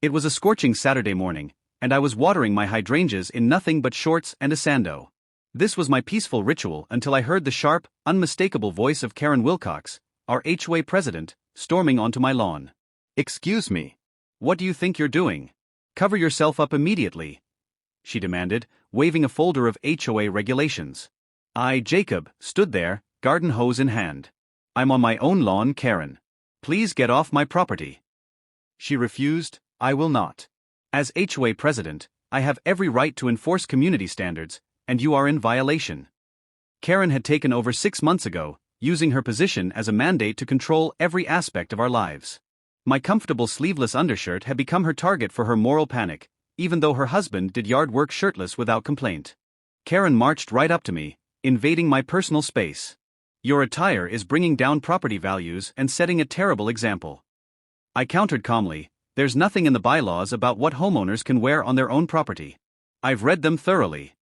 It was a scorching Saturday morning, and I was watering my hydrangeas in nothing but shorts and a Sando. This was my peaceful ritual until I heard the sharp, unmistakable voice of Karen Wilcox, our HOA president, storming onto my lawn. "Excuse me. What do you think you're doing? Cover yourself up immediately," she demanded, waving a folder of HOA regulations. I, Jacob, stood there, garden hose in hand. "I'm on my own lawn, Karen. Please get off my property." She refused. "I will not. As HOA president, I have every right to enforce community standards, and you are in violation." Karen had taken over 6 months ago, using her position as a mandate to control every aspect of our lives. My comfortable sleeveless undershirt had become her target for her moral panic, even though her husband did yard work shirtless without complaint. Karen marched right up to me, invading my personal space. "Your attire is bringing down property values and setting a terrible example." I countered calmly, "There's nothing in the bylaws about what homeowners can wear on their own property. I've read them thoroughly."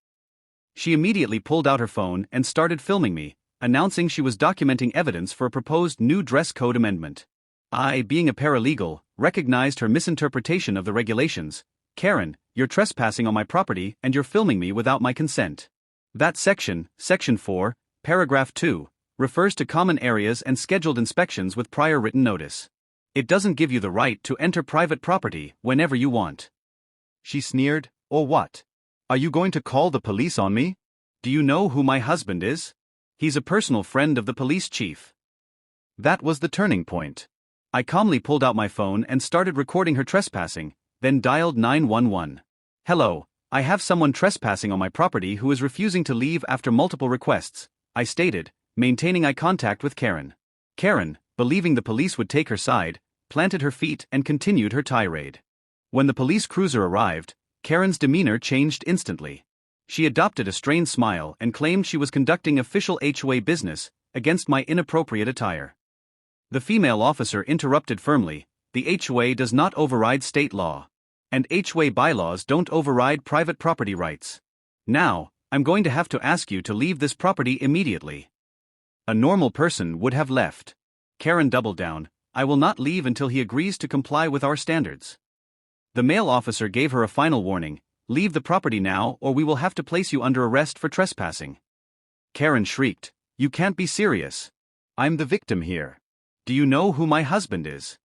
She immediately pulled out her phone and started filming me, announcing she was documenting evidence for a proposed new dress code amendment. I, being a paralegal, recognized her misinterpretation of the regulations. "Karen, you're trespassing on my property and you're filming me without my consent. That section, Section 4, Paragraph 2, refers to common areas and scheduled inspections with prior written notice. It doesn't give you the right to enter private property whenever you want." She sneered. "Or what? Are you going to call the police on me? Do you know who my husband is? He's a personal friend of the police chief." That was the turning point. I calmly pulled out my phone and started recording her trespassing, then dialed 911. "Hello, I have someone trespassing on my property who is refusing to leave after multiple requests," I stated, maintaining eye contact with Karen. Karen, believing the police would take her side, planted her feet and continued her tirade. When the police cruiser arrived, Karen's demeanor changed instantly. She adopted a strained smile and claimed she was conducting official HOA business against my inappropriate attire. The female officer interrupted firmly, "The HOA does not override state law. And HOA bylaws don't override private property rights. Now, I'm going to have to ask you to leave this property immediately." A normal person would have left. Karen doubled down, "I will not leave until he agrees to comply with our standards." The male officer gave her a final warning, "Leave the property now or we will have to place you under arrest for trespassing." Karen shrieked, "You can't be serious. I'm the victim here. Do you know who my husband is?"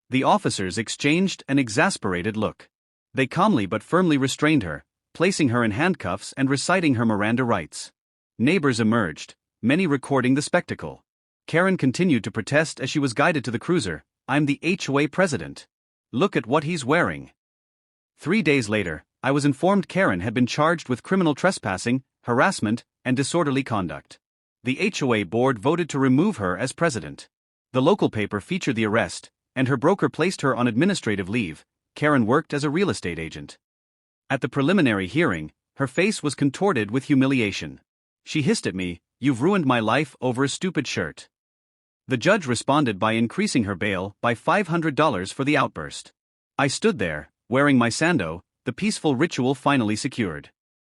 The officers exchanged an exasperated look. They calmly but firmly restrained her, placing her in handcuffs and reciting her Miranda rights. Neighbors emerged, many recording the spectacle. Karen continued to protest as she was guided to the cruiser. "I'm the HOA president. Look at what he's wearing." 3 days later, I was informed Karen had been charged with criminal trespassing, harassment, and disorderly conduct. The HOA board voted to remove her as president. The local paper featured the arrest, and her broker placed her on administrative leave. Karen worked as a real estate agent. At the preliminary hearing, her face was contorted with humiliation. She hissed at me, "You've ruined my life over a stupid shirt." The judge responded by increasing her bail by $500 for the outburst. I stood there, wearing my Sando, the peaceful ritual finally secured.